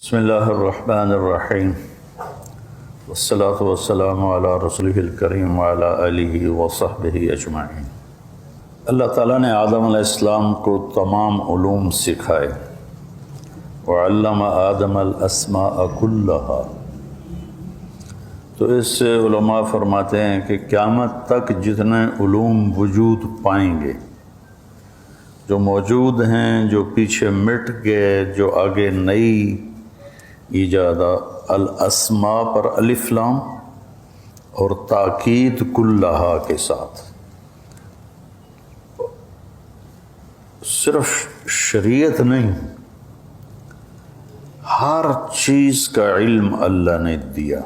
بسم اللہ الرحمن الرحیم والصلاة والسلام علی رسولہ الکریم وعلی آلہ وصحبہ اجمعین۔ اللہ تعالیٰ نے آدم علیہ السلام کو تمام علوم سکھائے، وعلم آدم الاسماء کلہا۔ تو اس سے علماء فرماتے ہیں کہ قیامت تک جتنے علوم وجود پائیں گے، جو موجود ہیں، جو پیچھے مٹ گئے، جو آگے نئی ایجادہ، الاسماء پر الف لام اور تاکید کلہا کے ساتھ، صرف شریعت نہیں، ہر چیز کا علم اللہ نے دیا۔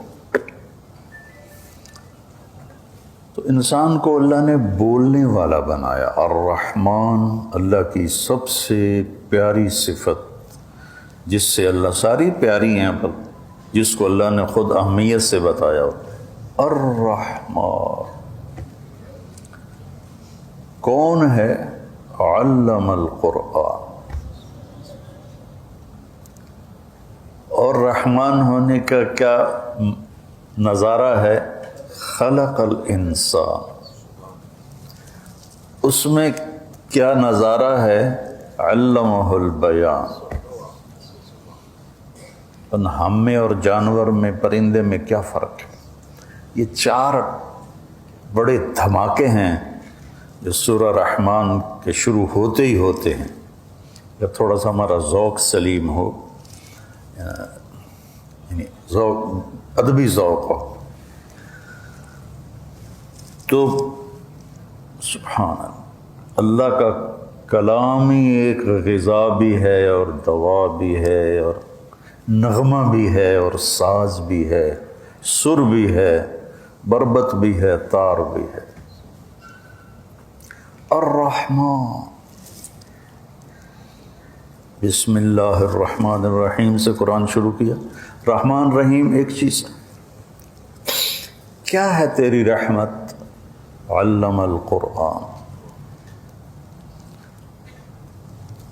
تو انسان کو اللہ نے بولنے والا بنایا۔ الرحمن اللہ کی سب سے پیاری صفت، جس سے اللہ ساری پیاری ہیں، پر جس کو اللہ نے خود اہمیت سے بتایا، الرحمن کون ہے؟ علم القرآن۔ اور رحمان ہونے کا کیا نظارہ ہے؟ خلق الانسان۔ اس میں کیا نظارہ ہے؟ علمہ البیان۔ ہم میں اور جانور میں، پرندے میں کیا فرق ہے؟ یہ چار بڑے دھماکے ہیں جو سورہ رحمان کے شروع ہوتے ہی ہوتے ہیں۔ جب تھوڑا سا ہمارا ذوق سلیم ہو، یعنی ذوق، ادبی ذوق ہو، تو سبحان اللہ کا کلام ہی ایک غذا بھی ہے اور دوا بھی ہے اور نغمہ بھی ہے اور ساز بھی ہے، سر بھی ہے، بربط بھی ہے، تار بھی ہے۔ الرحمن، بسم اللہ الرحمن الرحیم سے قرآن شروع کیا۔ رحمان رحیم ایک چیز ہے۔ کیا ہے تیری رحمت؟ علم القرآن۔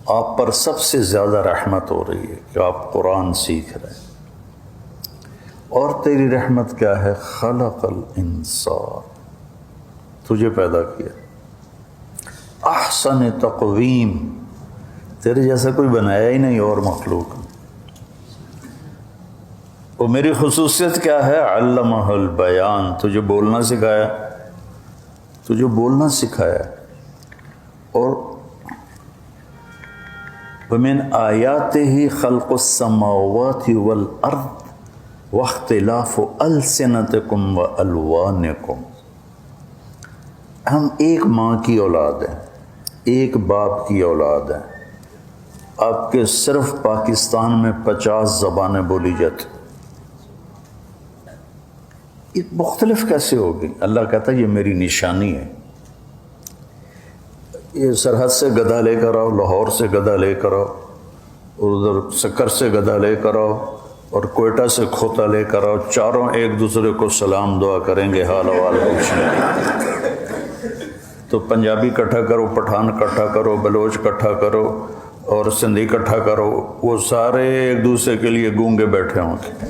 آپ پر سب سے زیادہ رحمت ہو رہی ہے کہ آپ قرآن سیکھ رہے ہیں۔ اور تیری رحمت کیا ہے؟ خلق الانسان، تجھے پیدا کیا احسن تقویم، تیرے جیسا کوئی بنایا ہی نہیں اور مخلوق۔ وہ میری خصوصیت کیا ہے؟ علمہ البیان، تجھے بولنا سکھایا، تجھے بولنا سکھایا۔ اور وَمِنْ آيَاتِهِ خَلْقُ السَّمَاوَاتِ وَالْأَرْضِ وَاخْتِلَافُ أَلْسِنَتِكُمْ وَأَلْوَانِكُمْ۔ ہم ایک ماں کی اولاد ہیں، ایک باپ کی اولاد ہیں۔ آپ کے صرف پاکستان میں 50 زبانیں بولی جاتی، یہ مختلف کیسے ہوگی؟ اللہ کہتا ہے یہ میری نشانی ہے۔ یہ سرحد سے گدھا لے کر آؤ، لاہور سے گدھا لے کر آؤ، اور ادھر سکر سے گدھا لے کر آؤ، اور کوئٹہ سے کھوتا لے کر آؤ، چاروں ایک دوسرے کو سلام دعا کریں گے، حال حوال پوچھیں گے۔ تو پنجابی اکٹھا کرو، پٹھان اکٹھا کرو، بلوچ اکٹھا کرو اور سندھی اکٹھا کرو، وہ سارے ایک دوسرے کے لیے گونگے بیٹھے ہوں گے۔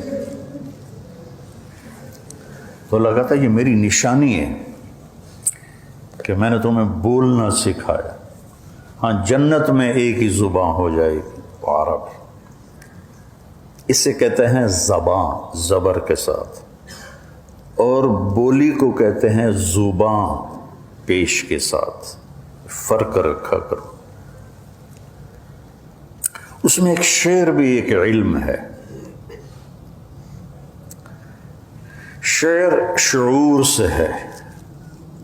تو اللہ کہتا ہے یہ میری نشانی ہے کہ میں نے تمہیں بولنا سکھایا۔ ہاں، جنت میں ایک ہی زبان ہو جائے گی، عربی۔ اسے کہتے ہیں زبان، زبر کے ساتھ، اور بولی کو کہتے ہیں زبان، پیش کے ساتھ۔ فرق رکھا کرو۔ اس میں ایک شعر بھی ایک علم ہے۔ شعر شعور سے ہے،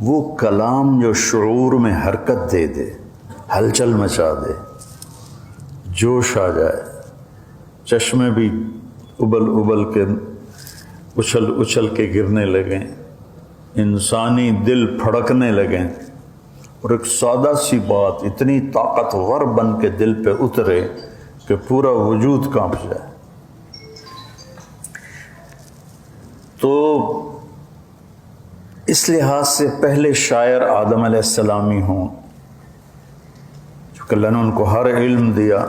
وہ کلام جو شعور میں حرکت دے دے، ہلچل مچا دے، جوش آ جائے، چشمے بھی ابل ابل کے اچھل اچھل کے گرنے لگیں، انسانی دل پھڑکنے لگیں، اور ایک سادہ سی بات اتنی طاقتور بن کے دل پہ اترے کہ پورا وجود کانپ جائے۔ تو اس لحاظ سے پہلے شاعر آدم علیہ السلام ہی ہوں، چونکہ اللہ نے ان کو ہر علم دیا،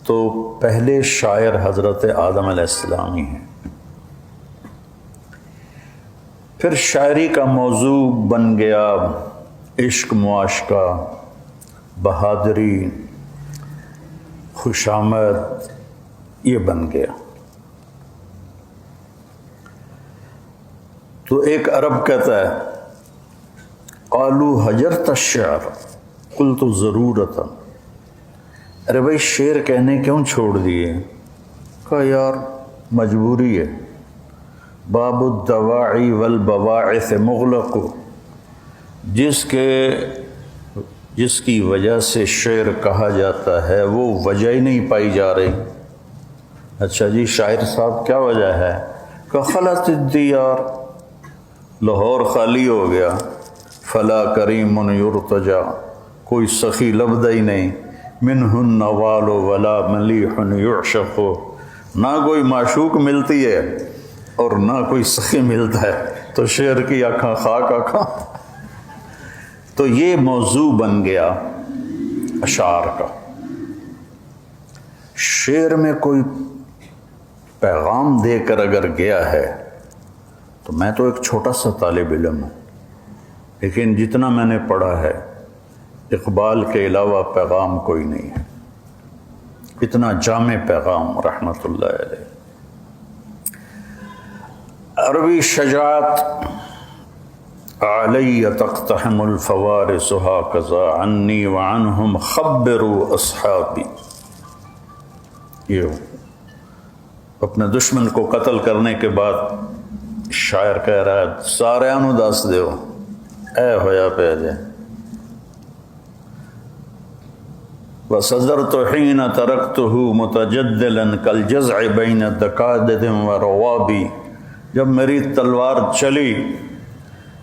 تو پہلے شاعر حضرت آدم علیہ السلام ہی ہیں۔ پھر شاعری کا موضوع بن گیا عشق، معاشقہ، بہادری، خوشامد، یہ بن گیا۔ تو ایک عرب کہتا ہے قالوا حجرت الشعر قلت ضرورتا، ارے بھائی شعر کہنے کیوں چھوڑ دیے؟ کہا یار مجبوری ہے۔ باب الدواعی والبواعث مغلق، جس کی وجہ سے شعر کہا جاتا ہے وہ وجہ ہی نہیں پائی جا رہی۔ اچھا جی شاعر صاحب کیا وجہ ہے؟ کہ خلت الدیار، لاہور خالی ہو گیا، فلا کریم یرتجا، کوئی سخی لبدہ ہی نہیں، منہ النوال ولا ملیح یعشق، نہ کوئی معشوق ملتی ہے اور نہ کوئی سخی ملتا ہے، تو شعر کی آنکھاں خاک آنکھاں۔ تو یہ موضوع بن گیا اشعار کا۔ شعر میں کوئی پیغام دے کر اگر گیا ہے تو میں تو ایک چھوٹا سا طالب علم ہوں، لیکن جتنا میں نے پڑھا ہے اقبال کے علاوہ پیغام کوئی نہیں ہے، اتنا جامع پیغام رحمۃ اللہ علیہ۔ عربی شجاعت علی تقتحم الفوارس ہاکذا عنی وعنہم خبروا اصحابی، یہ اپنے دشمن کو قتل کرنے کے بعد شاعر کہہ رہا ہے سارے انو دس دیو اے ہویا پہ جے۔ وَصَدَرْتُ حِينَ تَرَكْتُهُ مُتَجَدِّلًا كَالْجَزْعِ بَيْنَ دَكَادِدٍ وَرَوَابِ، جب میری تلوار چلی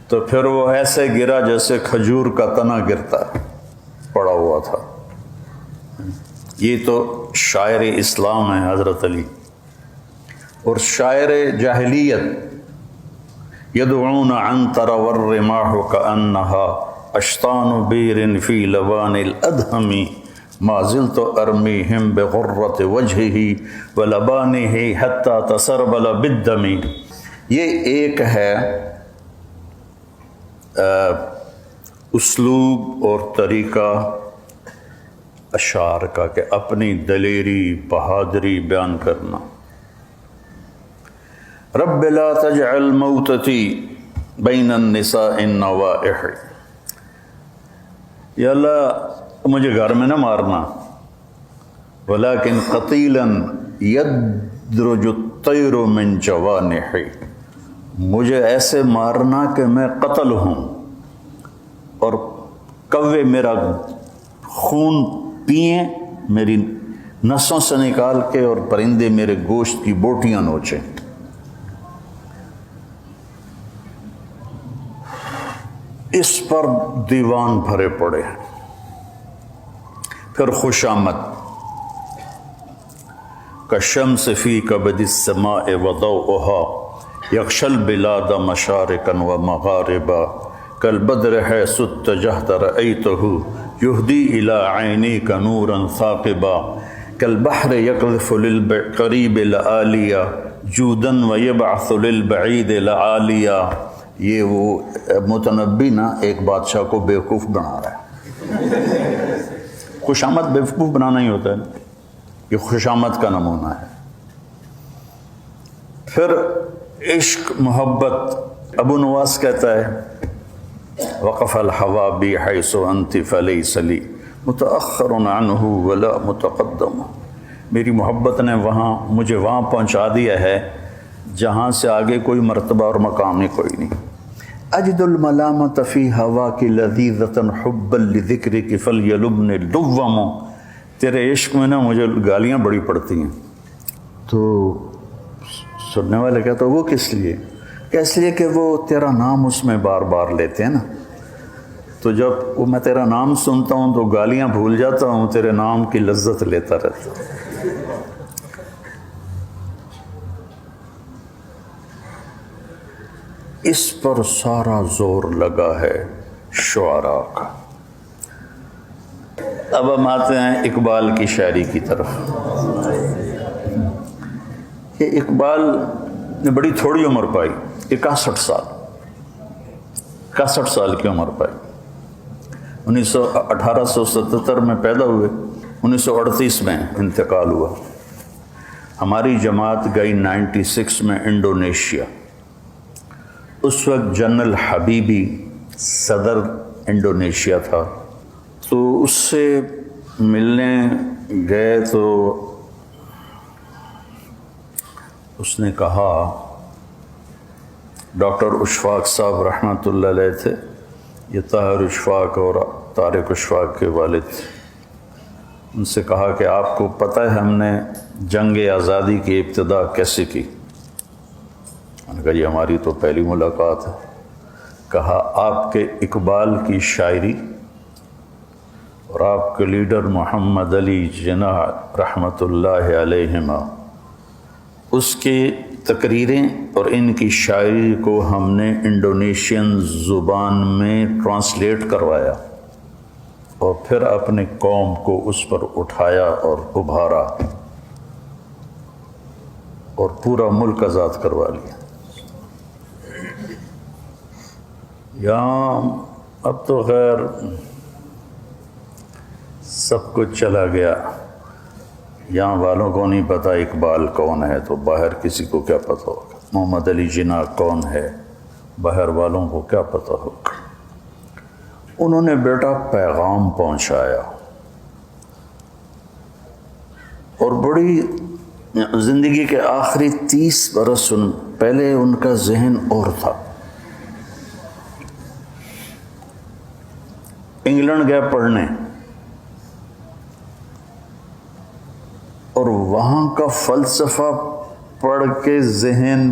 تو پھر وہ ایسے گرا جیسے کھجور کا تنا گرتا ہے، پڑا ہوا تھا۔ یہ تو شاعر اسلام ہے حضرت علی۔ اور شاعر جاہلیت یدعون عنتر والرماح كأنها اشطان بیر فی لبان الادہم ما زلت ارمیہم بغرۃ وجہہ ولبانہ حتی تسربل بالدم۔ یہ ایک ہے اسلوب اور طریقہ اشعار کا کہ اپنی دلیری، بہادری بیان کرنا۔ رب لا تجعل موتتی بین النساء النوائح، یا اللہ مجھے گھر میں نہ مارنا، ولیکن قتیلا یدرج الطیر من جوانحی، مجھے ایسے مارنا کہ میں قتل ہوں اور کوے میرا خون پئیں، میری نسوں سے نکال کے، اور پرندے میرے گوشت کی بوٹیاں نوچیں۔ اس پر دیوان بھرے پڑے۔ پھر خوشامد کالشمس فی کبد السماء وضوءها یغشی البلاد مشارقا ومغاربا کالبدر حیث اتجہت رأیتہ یہدی الی عینیک نورا ثاقبا کالبحر یقذف للقریب لآلیا جودا ویبعث للبعید لعالیا۔ یہ وہ متنبی نا ایک بادشاہ کو بیوقوف بنا رہا ہے۔ خوشامد بیوقوف بنانا ہی ہوتا ہے، یہ خوشامد کا نمونہ ہے۔ پھر عشق، محبت، ابو نواس کہتا ہے وقف الحوا بی حیث انت فلیس لی متأخر عنہ ولا متقدم، میری محبت نے مجھے وہاں پہنچا دیا ہے جہاں سے آگے کوئی مرتبہ اور مقام ہی کوئی نہیں۔ اجد الملامت فی ہواک لذیذۃ حبا لذکرک فلیلبنی لوم، تیرے عشق میں نا مجھے گالیاں بڑی پڑتی ہیں۔ تو سننے والے کہتا وہ کس لیے؟ کہ اس لیے کہ وہ تیرا نام اس میں بار بار لیتے ہیں نا، تو جب وہ میں تیرا نام سنتا ہوں تو گالیاں بھول جاتا ہوں، تیرے نام کی لذت لیتا رہتا ہوں۔ اس پر سارا زور لگا ہے شعراء کا۔ اب ہم آتے ہیں اقبال کی شاعری کی طرف۔ کہ اقبال نے بڑی تھوڑی عمر پائی، 61 سال کی عمر پائی۔ 1877 میں پیدا ہوئے، 1938 میں انتقال ہوا۔ ہماری جماعت گئی 96 میں انڈونیشیا۔ اس وقت جنرل حبیبی صدر انڈونیشیا تھا، تو اس سے ملنے گئے تو اس نے کہا، ڈاکٹر اشفاق صاحب رحمۃ اللہ علیہ تھے، یہ طاہر اشفاق اور طارق اشفاق کے والد تھے، ان سے کہا کہ آپ کو پتہ ہے ہم نے جنگ آزادی کی ابتدا کیسے کی؟ میں نے کہا یہ ہماری تو پہلی ملاقات ہے۔ کہا آپ کے اقبال کی شاعری اور آپ کے لیڈر محمد علی جناح رحمۃ اللہ علیہما، اس کی تقریریں اور ان کی شاعری کو ہم نے انڈونیشین زبان میں ٹرانسلیٹ کروایا اور پھر اپنے قوم کو اس پر اٹھایا اور ابھارا اور پورا ملک آزاد کروا لیا۔ یہاں اب تو خیر سب کچھ چلا گیا، یہاں والوں کو نہیں پتہ اقبال کون ہے، تو باہر کسی کو کیا پتہ ہوگا؟ محمد علی جناح کون ہے، باہر والوں کو کیا پتہ ہوگا؟ انہوں نے بیٹا پیغام پہنچایا، اور بڑی زندگی کے آخری 30 برس پہلے ان کا ذہن اور تھا۔ انگلینڈ گئے پڑھنے، اور وہاں کا فلسفہ پڑھ کے ذہن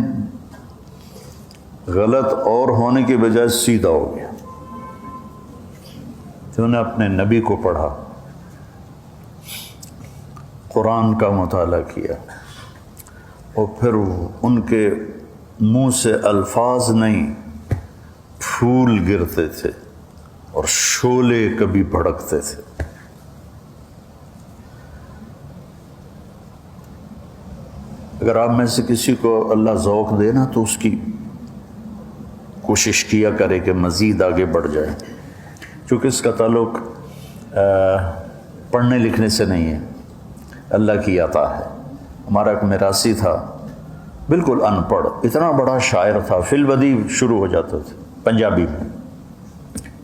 غلط اور ہونے کی بجائے سیدھا ہو گیا۔ تو انہوں نے اپنے نبی کو پڑھا، قرآن کا مطالعہ کیا، اور پھر ان کے منہ سے الفاظ نہیں پھول گرتے تھے اور شعلے کبھی بھڑکتے تھے۔ اگر آپ میں سے کسی کو اللہ ذوق دے نا تو اس کی کوشش کیا کرے کہ مزید آگے بڑھ جائے، چونکہ اس کا تعلق پڑھنے لکھنے سے نہیں ہے، اللہ کی عطا ہے۔ ہمارا ایک میراثی تھا، بالکل ان پڑھ، اتنا بڑا شاعر تھا، فی البدی شروع ہو جاتا تھا پنجابی میں۔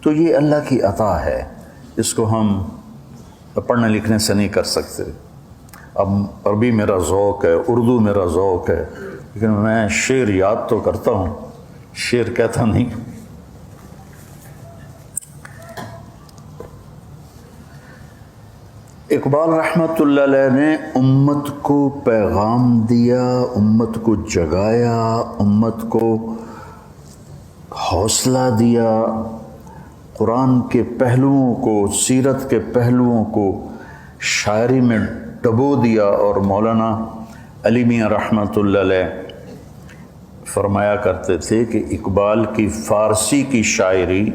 تو یہ اللہ کی عطا ہے، اس کو ہم پڑھنے لکھنے سے نہیں کر سکتے۔ اب عربی میرا ذوق ہے، اردو میرا ذوق ہے، لیکن میں شعر یاد تو کرتا ہوں، شعر کہتا نہیں۔ اقبال رحمۃ اللہ علیہ نے امت کو پیغام دیا، امت کو جگایا، امت کو حوصلہ دیا، قرآن کے پہلوؤں کو، سیرت کے پہلوؤں کو شاعری میں ڈبو دیا۔ اور مولانا علی میاں رحمۃ اللہ علیہ فرمایا کرتے تھے کہ اقبال کی فارسی کی شاعری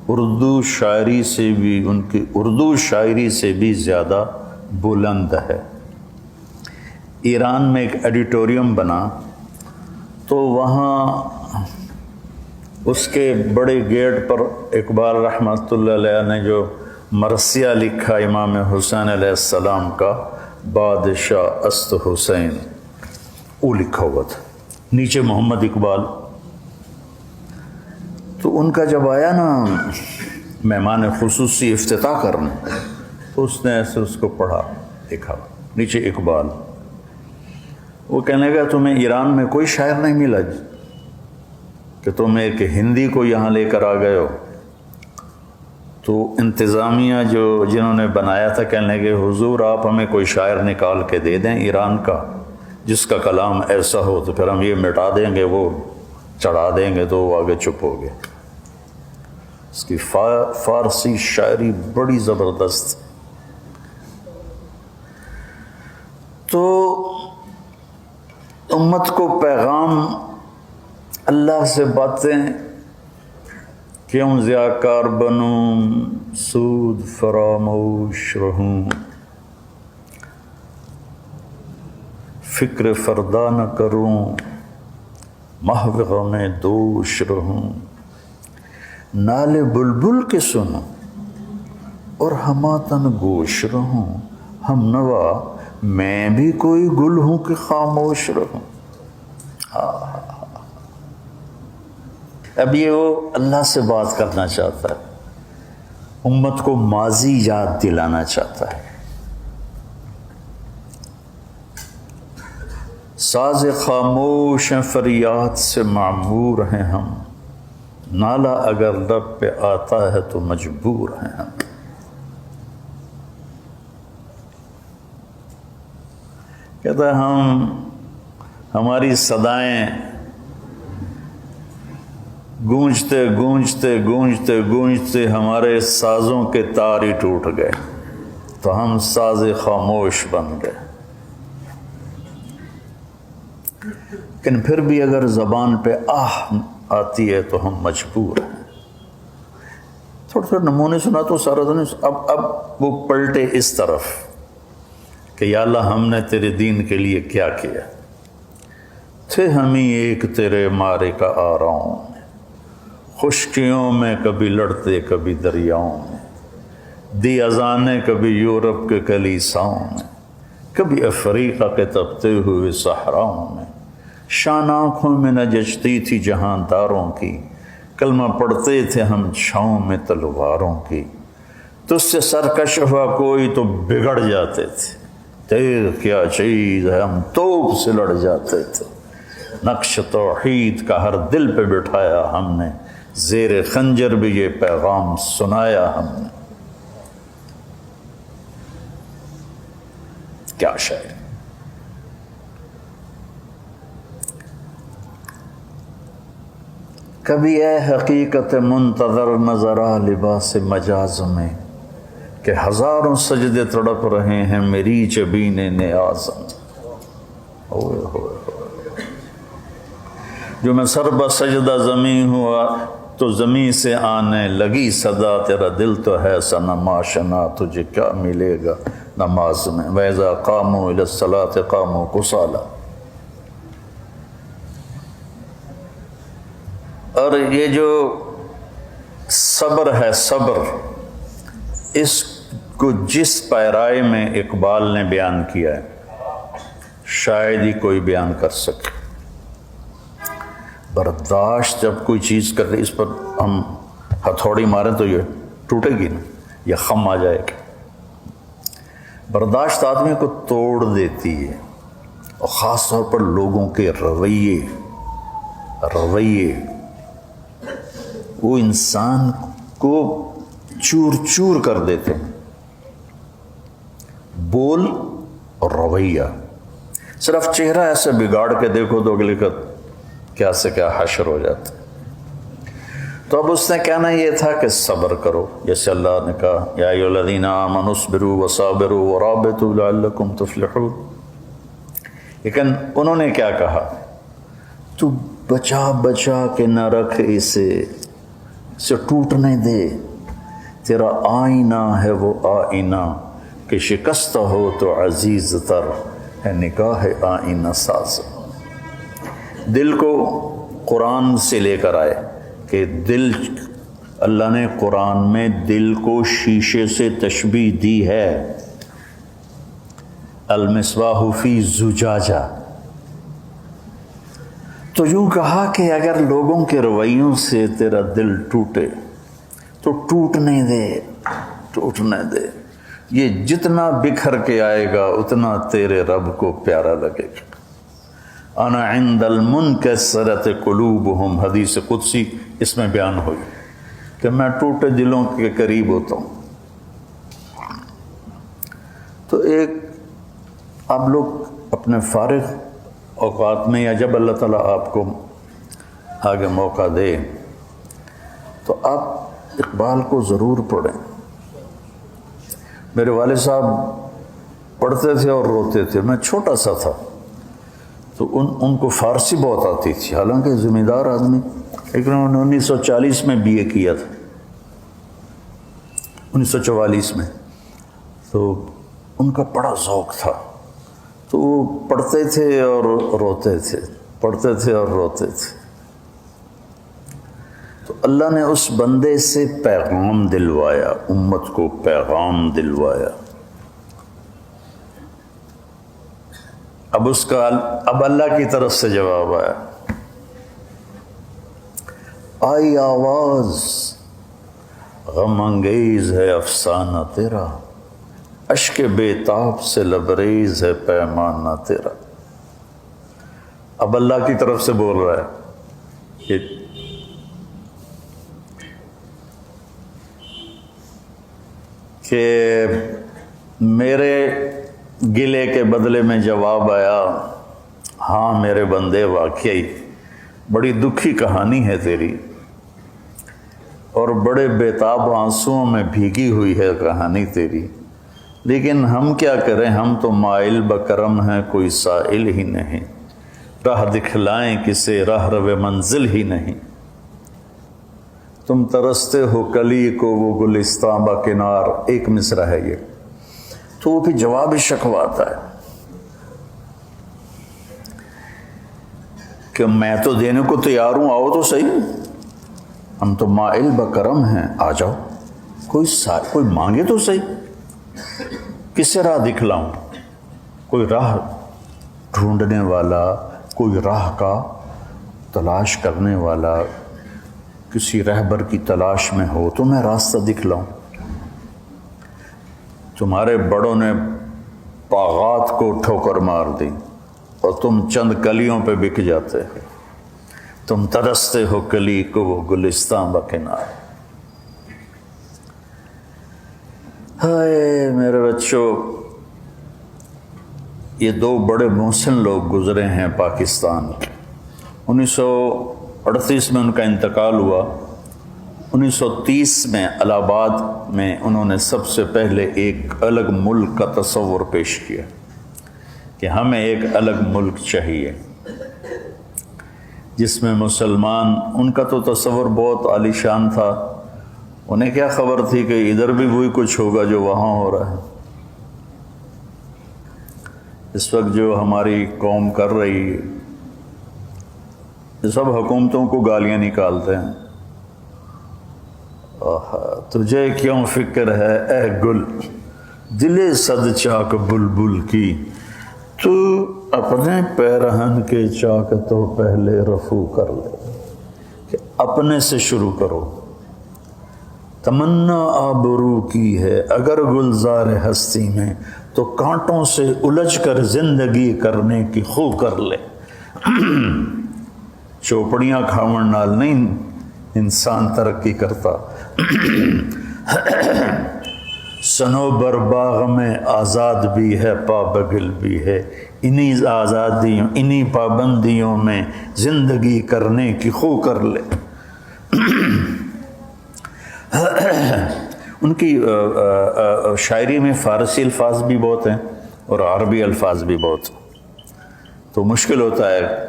اردو شاعری سے بھی، ان کی اردو شاعری سے بھی زیادہ بلند ہے۔ ایران میں ایک ایڈیٹوریم بنا، تو وہاں اس کے بڑے گیٹ پر اقبال رحمۃ اللہ علیہ نے جو مرثیہ لکھا امام حسین علیہ السلام کا، بادشاہ است حسین، وہ لکھا ہوا تھا، نیچے محمد اقبال۔ تو ان کا جب آیا نا مہمان خصوصی افتتاح کرنے، تو اس نے ایسے اس کو پڑھا، دیکھا نیچے اقبال۔ وہ کہنے لگا تمہیں ایران میں کوئی شاعر نہیں ملا کہ تم ایک ہندی کو یہاں لے کر آ گئے ہو؟ تو انتظامیہ جنہوں نے بنایا تھا کہنے لگے حضور آپ ہمیں کوئی شاعر نکال کے دے دیں ایران کا جس کا کلام ایسا ہو، تو پھر ہم یہ مٹا دیں گے، وہ چڑھا دیں گے، تو وہ آگے چپ ہو گئے۔ اس کی فارسی شاعری بڑی زبردست۔ تو امت کو پیغام، اللہ سے باتیں، کیوں ضیاءکار بنوں سود فراموش رہوں، فکر فردا نہ کروں، محو غم دوش رہوں، نالے بلبل کے سنوں اور ہماتن گوش رہوں، ہم نوا میں بھی کوئی گل ہوں کہ خاموش رہوں۔ اب یہ وہ اللہ سے بات کرنا چاہتا ہے، امت کو ماضی یاد دلانا چاہتا ہے۔ ساز خاموش ہیں فریاد سے معمور ہیں ہم، نالا اگر لب پہ آتا ہے تو مجبور ہیں ہم۔ کہتا ہے ہماری صدائیں گونجتے گونجتے گونجتے گونجتے ہمارے سازوں کے تار ہی ٹوٹ گئے، تو ہم ساز خاموش بن گئے۔ لیکن پھر بھی اگر زبان پہ آہ آتی ہے تو ہم مجبور ہیں۔ تھوڑے تھوڑے نمونے سنا تو سارا دن اب وہ پلٹے اس طرف کہ یا اللہ ہم نے تیرے دین کے لیے کیا کیا، تھے ہم ہی ایک تیرے مارے کا آراؤں میں، خشکیوں میں کبھی لڑتے کبھی دریاؤں میں، دی اذانیں کبھی یورپ کے کلیساؤں میں، کبھی افریقہ کے تپتے ہوئے صحراؤں میں، شان آنکھوں میں نہ جچتی تھی جہاں داروں کی، کلمہ پڑھتے تھے ہم چھاؤں میں تلواروں کی، تجھ سے سرکش ہوا کوئی تو بگڑ جاتے تھے، تیر کیا چیز ہے ہم توپ سے لڑ جاتے تھے، نقش توحید کا ہر دل پہ بٹھایا ہم نے، زیر خنجر بھی یہ پیغام سنایا ہم نے۔ کیا شاعر! کبھی اے حقیقت منتظر نظر آ لباس مجاز میں، کہ ہزاروں سجدے تڑپ رہے ہیں میری جبین نیاز میں۔ اوئے ہوئے ہوئے، جو میں سر بہ سجدہ زمیں ہوا تو زمیں سے آنے لگی صدا، تیرا دل تو ہے صنم آشنا، تجھے کیا ملے گا نماز میں۔ وَإِذَا قَامُوا إِلَى الصَّلَاةِ قَامُوا كُسَالَىٰ۔ اور یہ جو صبر ہے، صبر، اس کو جس پیرائی میں اقبال نے بیان کیا ہے شاید ہی کوئی بیان کر سکے۔ برداشت جب کوئی چیز کر رہی، اس پر ہم ہتھوڑی ماریں تو یہ ٹوٹے گی نا، یا خم آ جائے گا۔ برداشت آدمی کو توڑ دیتی ہے، اور خاص طور پر لوگوں کے رویے وہ انسان کو چور چور کر دیتے ہیں۔ بول اور رویہ، صرف چہرہ ایسے بگاڑ کے دیکھو تو اگلے کا کیا سے کیا حشر ہو جاتا ہے۔ تو اب اس نے کہنا یہ تھا کہ صبر کرو، جیسے اللہ نے کہا یا ایھا الذین آمنوا اصبروا وصابروا ورابطوا لعلکم تفلحون۔ لیکن انہوں نے کیا کہا؟ تو بچا بچا کے نہ رکھ اسے ٹوٹنے دے، تیرا آئینہ ہے وہ آئینہ کہ شکستہ ہو تو عزیز تر ہے نگاہ آئینہ ساز۔ دل کو قرآن سے لے کر آئے کہ دل، اللہ نے قرآن میں دل کو شیشے سے تشبیہ دی ہے، المصباح فی زجاجہ۔ تو یوں کہا کہ اگر لوگوں کے رویوں سے تیرا دل ٹوٹے تو ٹوٹنے دے، یہ جتنا بکھر کے آئے گا اتنا تیرے رب کو پیارا لگے گا۔ انا عند المنکسرۃ قلوبہم، حدیث قدسی اس میں بیان ہوئی کہ میں ٹوٹے دلوں کے قریب ہوتا ہوں۔ تو ایک آپ لوگ اپنے فارغ اوقات میں، یا جب اللہ تعالیٰ آپ کو آگے موقع دے، تو آپ اقبال کو ضرور پڑھیں۔ میرے والد صاحب پڑھتے تھے اور روتے تھے، میں چھوٹا سا تھا تو ان کو فارسی بہت آتی تھی، حالانکہ ذمہ دار آدمی، لیکن انہوں نے 1940 میں BA کیا تھا، 1944 میں، تو ان کا بڑا ذوق تھا تو وہ پڑھتے تھے اور روتے تھے، پڑھتے تھے اور روتے تھے۔ تو اللہ نے اس بندے سے پیغام دلوایا، امت کو پیغام دلوایا۔ اب اللہ کی طرف سے جواب آیا، آئی آواز غم انگیز ہے افسانہ تیرا، اشک بے تاب سے لبریز ہے پیمانہ تیرا۔ اب اللہ کی طرف سے بول رہا ہے کہ میرے گلے کے بدلے میں جواب آیا، ہاں میرے بندے واقعی بڑی دکھی کہانی ہے تیری، اور بڑے بیتاب آنسوؤں میں بھیگی ہوئی ہے کہانی تیری، لیکن ہم کیا کریں، ہم تو مائل بکرم ہیں، کوئی سائل ہی نہیں، راہ دکھلائیں کسے راہ رو منزل ہی نہیں، تم ترستے ہو کلی کو وہ گلستاں با کنار۔ ایک مصرع ہے یہ، تو وہ پھر جواب شکوہ آتا ہے کہ میں تو دینے کو تیار ہوں، آؤ تو صحیح، ہم تو مائل بکرم ہیں، آ جاؤ، کوئی مانگے تو صحیح، کسے راہ دکھلاؤں، کوئی راہ ڈھونڈنے والا، کوئی راہ کا تلاش کرنے والا، کسی رہبر کی تلاش میں ہو تو میں راستہ دکھلاؤں۔ تمہارے بڑوں نے باغات کو ٹھوکر مار دی اور تم چند کلیوں پہ بک جاتے ہو، تم ترستے ہو کلی کو وہ گلستاں بکنار۔ ہائے میرے بچوں، یہ دو بڑے محسن لوگ گزرے ہیں پاکستان کے۔ 1938 میں ان کا انتقال ہوا۔ 1930 میں الہ آباد میں انہوں نے سب سے پہلے ایک الگ ملک کا تصور پیش کیا کہ ہمیں ایک الگ ملک چاہیے جس میں مسلمان، ان کا تو تصور بہت عالی شان تھا، انہیں کیا خبر تھی کہ ادھر بھی وہی کچھ ہوگا جو وہاں ہو رہا ہے۔ اس وقت جو ہماری قوم کر رہی ہے، یہ سب حکومتوں کو گالیاں نکالتے ہیں، تجھے کیوں فکر ہے اے گل دل صد چاک بلبل کی، تو اپنے پیرہن کے چاک تو پہلے رفو کر لے، کہ اپنے سے شروع کرو۔ تمنا آبرو کی ہے اگر گلزار ہستی میں، تو کانٹوں سے الجھ کر زندگی کرنے کی خو کر لے۔ چوپڑیاں کھاون نال نہیں انسان ترقی کرتا، سنوبر باغ میں آزاد بھی ہے پابگل بھی ہے، انہی آزادیوں انہی پابندیوں میں زندگی کرنے کی خو کر لے۔ ان کی شاعری میں فارسی الفاظ بھی بہت ہیں اور عربی الفاظ بھی بہت، تو مشکل ہوتا ہے۔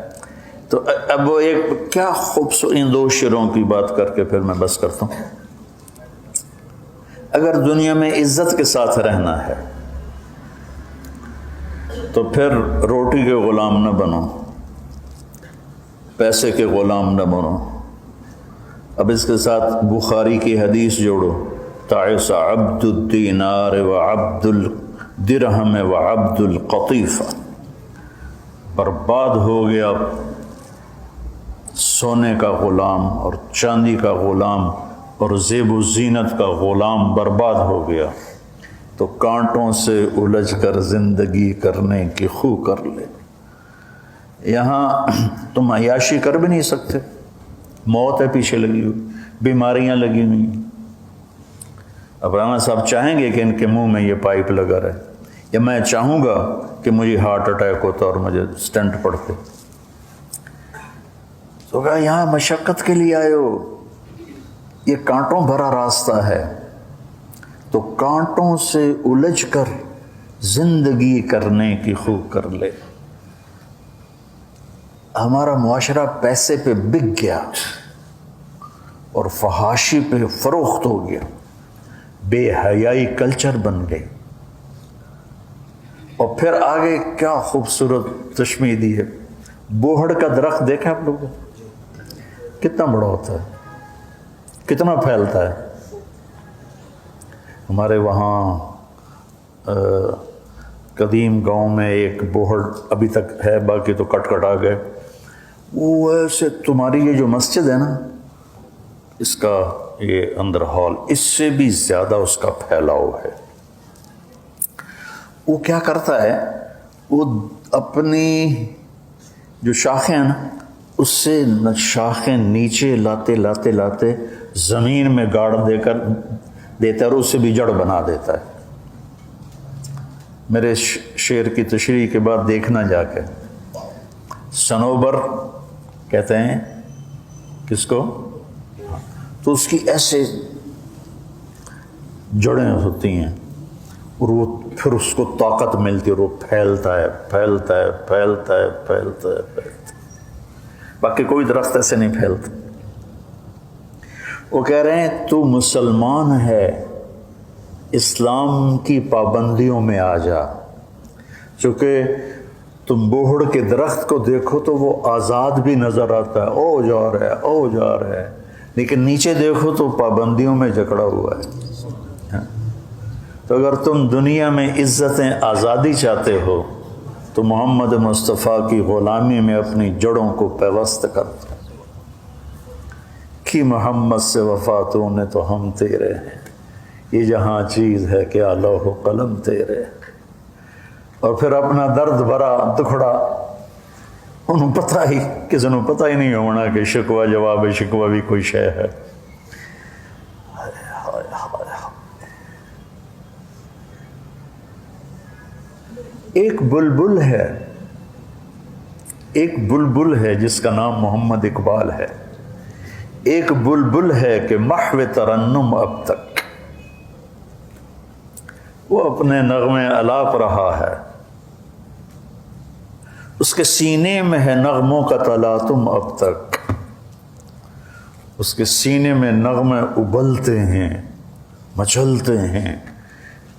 تو اب وہ ایک کیا خوبصورت ان دو شعروں کی بات کر کے پھر میں بس کرتا ہوں۔ اگر دنیا میں عزت کے ساتھ رہنا ہے تو پھر روٹی کے غلام نہ بنو، پیسے کے غلام نہ بنو۔ اب اس کے ساتھ بخاری کی حدیث جوڑو، تعس عبد الدینار وعبد الدرہم وعبد القطیفہ، برباد ہو گیا سونے کا غلام اور چاندی کا غلام اور زیب و زینت کا غلام برباد ہو گیا، تو کانٹوں سے الجھ کر زندگی کرنے کی خو کر لے۔ یہاں تم عیاشی کر بھی نہیں سکتے، موت ہے پیچھے لگی ہوئی، بیماریاں لگی ہوئی ہیں۔ اب رانا صاحب چاہیں گے کہ ان کے منہ میں یہ پائپ لگا رہے، یا میں چاہوں گا کہ مجھے ہارٹ اٹیک ہوتا اور مجھے سٹنٹ پڑتے؟ تو کہا یہاں مشقت کے لیے آئے ہو، یہ کانٹوں بھرا راستہ ہے، تو کانٹوں سے الجھ کر زندگی کرنے کی خو کر لے۔ ہمارا معاشرہ پیسے پہ بک گیا اور فحاشی پہ فروخت ہو گیا، بے حیائی کلچر بن گئی، اور پھر آگے کیا خوبصورت تشمیع دی ہے. بوہڑ کا درخت دیکھا آپ لوگوں؟ کتنا بڑا ہوتا ہے, کتنا پھیلتا ہے. ہمارے وہاں قدیم گاؤں میں ایک بوہڑ ابھی تک ہے, باقی تو کٹ کٹ آ گئے. وہ ایسے تمہاری یہ جو مسجد ہے نا, اس کا یہ اندر ہال, اس سے بھی زیادہ اس کا پھیلاؤ ہے. وہ کیا کرتا ہے, وہ اپنی جو شاخیں ہیں نا, اس سے شاخیں نیچے لاتے لاتے لاتے زمین میں گاڑ دے کر دیتا ہے, اور اس سے بھی جڑ بنا دیتا ہے. میرے شعر کی تشریح کے بعد دیکھنا جا کے. صنوبر کہتے ہیں کس کو, تو اس کی ایسے جڑیں ہوتی ہیں, اور وہ پھر اس کو طاقت ملتی ہے, اور وہ پھیلتا ہے پھیلتا ہے پھیلتا ہے پھیلتا ہے پھیلتا ہے. باقی کوئی درخت ایسے نہیں پھیلتا. وہ کہہ رہے ہیں تو مسلمان ہے, اسلام کی پابندیوں میں آ جا. چونکہ تم بوہڑ کے درخت کو دیکھو تو وہ آزاد بھی نظر آتا ہے, او جا رہا ہے او جا رہا ہے, لیکن نیچے دیکھو تو پابندیوں میں جکڑا ہوا ہے. تو اگر تم دنیا میں عزتیں آزادی چاہتے ہو تو محمد مصطفیٰ کی غلامی میں اپنی جڑوں کو پیوست کر دو. کہ محمد سے وفاتوں نے تو ہم تیرے ہیں, یہ جہاں چیز ہے کیا لوح و قلم تیرے. اور پھر اپنا درد بھرا دکھڑا, انہوں پتہ ہی کسی نے پتہ ہی نہیں ہونا کہ شکوہ جواب شکوہ بھی کوئی شے ہے. ایک بلبل ہے, ایک بلبل ہے جس کا نام محمد اقبال ہے. ایک بلبل ہے کہ محو ترنم اب تک وہ اپنے نغمے الاپ رہا ہے. اس کے سینے میں ہے نغموں کا تلاطم اب تک, اس کے سینے میں نغمے ابلتے ہیں مچلتے ہیں.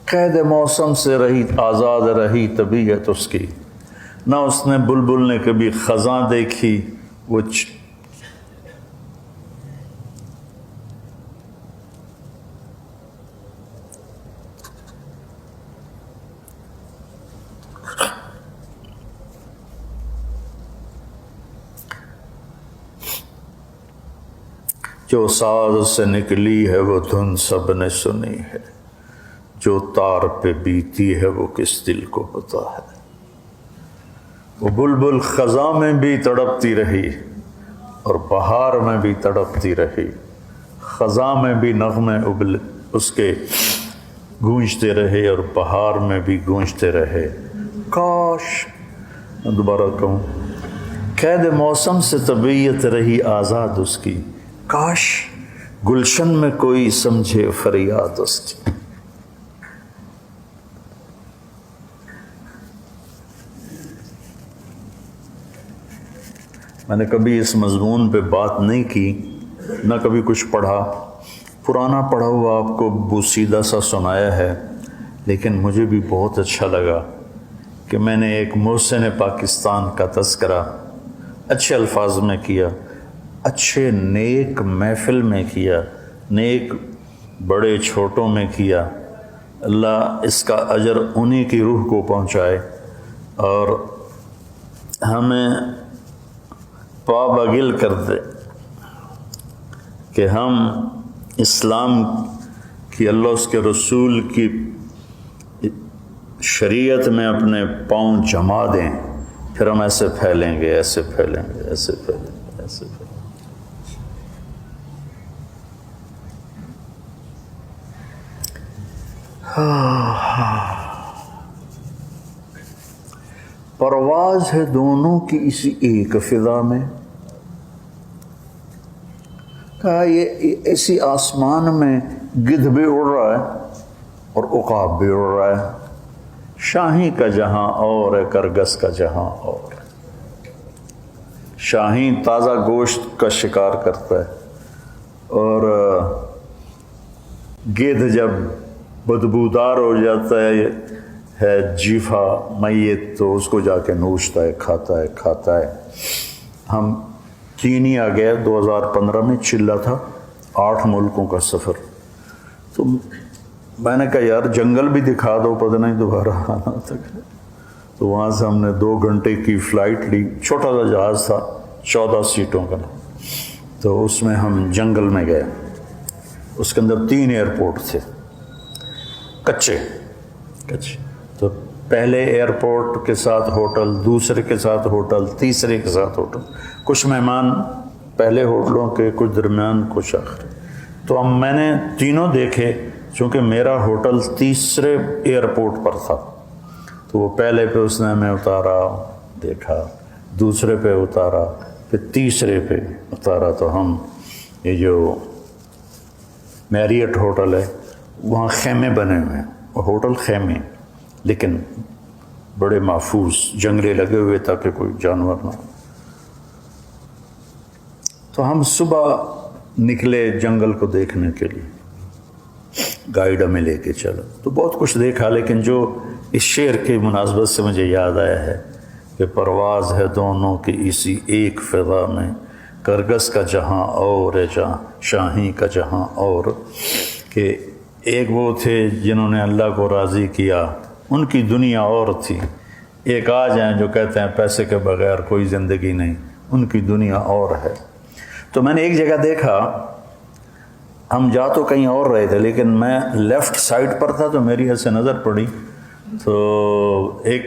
قید موسم سے رہی آزاد رہی طبیعت اس کی, نہ اس نے بلبل نے کبھی خزاں دیکھی. وہ جو ساز سے نکلی ہے وہ دھن سب نے سنی ہے, جو تار پہ بیتی ہے وہ کس دل کو پتا ہے. وہ بلبل خزاں میں بھی تڑپتی رہی اور بہار میں بھی تڑپتی رہی. خزاں میں بھی نغمے اس کے گونجتے رہے اور بہار میں بھی گونجتے رہے. کاش, میں دوبارہ کہوں, قید موسم سے طبیعت رہی آزاد اس کی. کاش گلشن میں کوئی سمجھے فریاد اس کی. میں نے کبھی اس مضمون پہ بات نہیں کی, نہ کبھی کچھ پڑھا. پرانا پڑھا ہوا آپ کو بوسیدہ سا سنایا ہے, لیکن مجھے بھی بہت اچھا لگا کہ میں نے ایک محسن پاکستان کا تذکرہ اچھے الفاظ میں کیا, اچھے نیک محفل میں کیا, نیک بڑے چھوٹوں میں کیا. اللہ اس کا اجر انہی کی روح کو پہنچائے اور ہمیں پابگل کر دے کہ ہم اسلام کی, اللہ اس کے رسول کی شریعت میں اپنے پاؤں جما دیں. پھر ہم ایسے پھیلیں گے, ایسے پھیلیں گے, ایسے پھیلیں گے, ایسے پھیلیں گے. پرواز ہے دونوں کی اسی ایک فضا میں. کہا یہ ایسی آسمان میں گدھ بھی اڑ رہا ہے اور عقاب بھی اڑ رہا ہے. شاہین کا جہاں اور ہے, کرگس کا جہاں اور ہے. شاہین تازہ گوشت کا شکار کرتا ہے اور گدھ جب بدبودار ہو جاتا ہے جیفا میت تو اس کو جا کے نوچتا ہے، کھاتا ہے. ہم کینیا گئے 2015 میں، چلا تھا 8 ملکوں کا سفر. تو میں نے کہا یار جنگل بھی دکھا دو، پتہ نہیں دوبارہ آنا تک. تو وہاں سے ہم نے 2 گھنٹے کی فلائٹ لی، چھوٹا سا جہاز تھا 14 سیٹوں کا. تو اس میں ہم جنگل میں گئے. اس کے اندر 3 ایئرپورٹ تھے کچے. تو پہلے ایئرپورٹ کے ساتھ ہوٹل، دوسرے کے ساتھ ہوٹل، تیسرے کے ساتھ ہوٹل. کچھ مہمان پہلے ہوٹلوں کے، کچھ درمیان، کچھ آخر. تو میں نے تینوں دیکھے، چونکہ میرا ہوٹل تیسرے ایئرپورٹ پر تھا. تو وہ پہلے پہ اس نے ہمیں اتارا، دیکھا، دوسرے پہ اتارا، پھر تیسرے پہ اتارا. تو ہم یہ جو میریٹ ہوٹل ہے وہاں خیمے بنے ہوئے ہیں، ہوٹل خیمے، لیکن بڑے محفوظ، جنگلے لگے ہوئے تاکہ کوئی جانور نہ ہو. تو ہم صبح نکلے جنگل کو دیکھنے کے لیے، گائیڈ ہمیں لے کے چلا. تو بہت کچھ دیکھا، لیکن جو اس شعر کی مناسبت سے مجھے یاد آیا ہے کہ پرواز ہے دونوں کی اسی ایک فضا میں، کرگس کا جہاں اور ہے جہاں شاہی کا جہاں اور. کہ ایک وہ تھے جنہوں نے اللہ کو راضی کیا، ان کی دنیا اور تھی. ایک آج ہیں جو کہتے ہیں پیسے کے بغیر کوئی زندگی نہیں، ان کی دنیا اور ہے. تو میں نے ایک جگہ دیکھا، ہم جا تو کہیں اور رہے تھے لیکن میں لیفٹ سائڈ پر تھا تو میری ایسے نظر پڑی تو ایک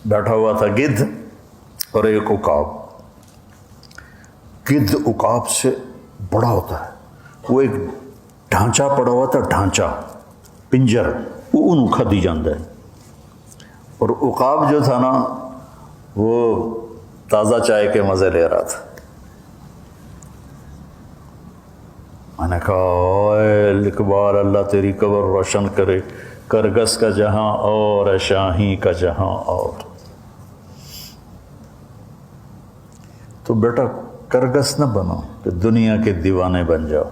بیٹھا ہوا تھا گدھ اور ایک عقاب. گدھ عقاب سے بڑا ہوتا ہے، وہ ایک ڈھانچہ پڑا ہوا تھا، ڈھانچہ پنجر، وہ انہوں کھدی جاندہ ہے. اور عقاب جو تھا نا وہ تازہ چائے کے مزے لے رہا تھا. میں نے کہا اے اقبال اللہ تیری قبر روشن کرے، کرگس کا جہاں اور ہے شاہی کا جہاں اور. تو بیٹا کرگس نہ بنو کہ دنیا کے دیوانے بن جاؤ،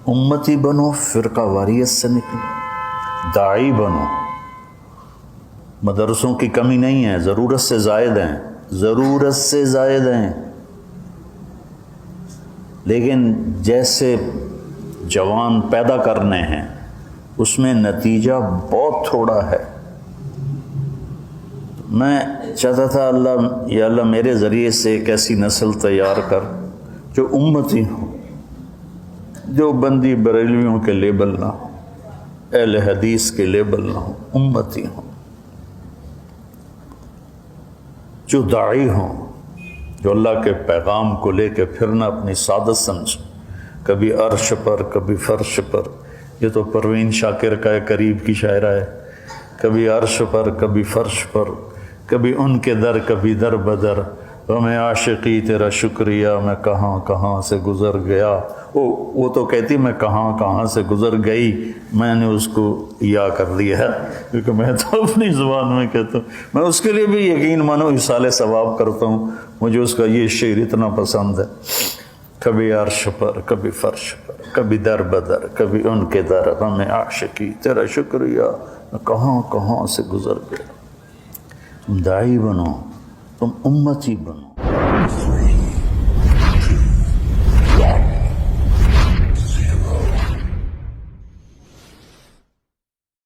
امتی بنو، فرقہ واریت سے نکلو، داعی بنو. مدرسوں کی کمی نہیں ہے، ضرورت سے زائد ہیں، ضرورت سے زائد ہیں، لیکن جیسے جوان پیدا کرنے ہیں اس میں نتیجہ بہت تھوڑا ہے. میں چاہتا تھا اللہ یا اللہ میرے ذریعے سے ایک ایسی نسل تیار کر جو امتی ہو، جو بندی بریلویوں کے لیبل نہ ہو، اہل حدیث کے لیبل نہ ہو، امتی ہوں، جو داعی ہوں، جو اللہ کے پیغام کو لے کے پھرنا اپنی سعادت سمجھ، کبھی عرش پر کبھی فرش پر. یہ تو پروین شاکر کا قریب کی شاعرہ ہے. کبھی عرش پر کبھی فرش پر، کبھی ان کے در کبھی در بدر، غم عاشقی تیرا شکریہ میں کہاں کہاں سے گزر گیا. وہ تو کہتی میں کہاں کہاں سے گزر گئی، میں نے اس کو یا کر دیا ہے کیونکہ میں تو اپنی زبان میں کہتا ہوں. میں اس کے لیے بھی یقین مانو اصال ثواب کرتا ہوں، مجھے اس کا یہ شعر اتنا پسند ہے. کبھی عرش پر کبھی فرش پر، کبھی در بدر کبھی ان کے در، غم عاشقی تیرا شکریہ میں کہاں کہاں سے گزر گیا. تم داعی بنو، تم امتی بنو.